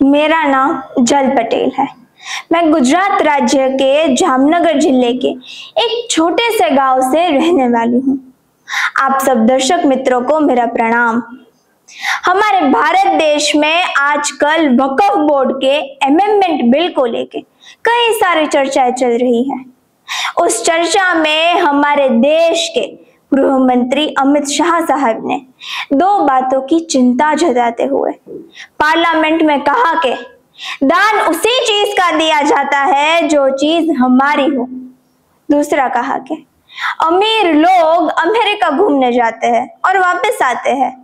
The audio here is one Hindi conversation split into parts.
मेरा नाम जल पटेल है। मैं गुजरात राज्य के जामनगर जिले के एक छोटे से गांव से रहने वाली हूँ। आप सब दर्शक मित्रों को मेरा प्रणाम। हमारे भारत देश में आजकल वक्फ बोर्ड के अमेंडमेंट बिल को लेके कई सारी चर्चाएं चल रही है। उस चर्चा में हमारे देश के गृह मंत्री अमित शाह साहब ने दो बातों की चिंता जताते हुए पार्लियामेंट में कहा कि दान उसी चीज का दिया जाता है जो चीज हमारी हो। दूसरा कहा कि अमीर लोग अमेरिका घूमने जाते हैं और वापस आते हैं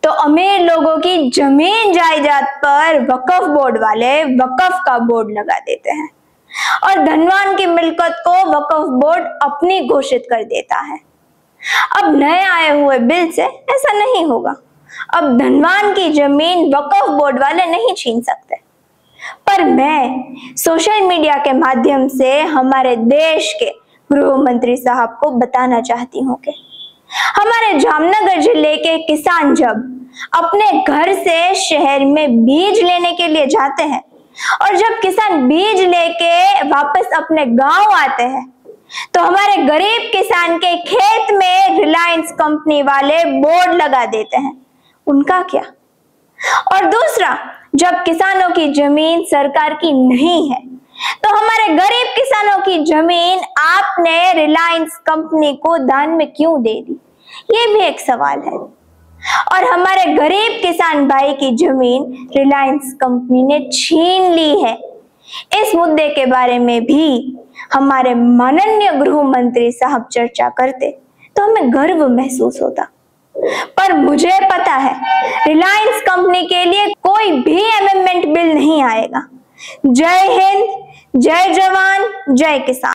तो अमीर लोगों की जमीन जायदाद पर वक्फ बोर्ड वाले वक्फ का बोर्ड लगा देते हैं और धनवान की मिल्कियत को वक्फ बोर्ड अपनी घोषित कर देता है। अब नए आए हुए बिल से ऐसा नहीं होगा। अब धनवान की जमीन वक्फ बोर्ड वाले नहीं छीन सकते। पर मैं सोशल मीडिया के माध्यम से हमारे देश के गृह मंत्री साहब को बताना चाहती हूँ कि हमारे जामनगर जिले के किसान जब अपने घर से शहर में बीज लेने के लिए जाते हैं और जब किसान बीज लेके वापस अपने गांव आते हैं तो हमारे गरीब किसान के खेत में रिलायंस कंपनी वाले बोर्ड लगा देते हैं। उनका क्या? और दूसरा, जब किसानों की जमीन सरकार की नहीं है तो हमारे गरीब किसानों की जमीन आपने रिलायंस कंपनी को दान में क्यों दे दी? ये भी एक सवाल है। और हमारे गरीब किसान भाई की जमीन रिलायंस कंपनी ने छीन ली है। इस मुद्दे के बारे में भी हमारे माननीय गृह मंत्री साहब चर्चा करते तो हमें गर्व महसूस होता। पर मुझे पता है रिलायंस कंपनी के लिए कोई भी अमेंडमेंट बिल नहीं आएगा। जय हिंद, जय जवान, जय किसान।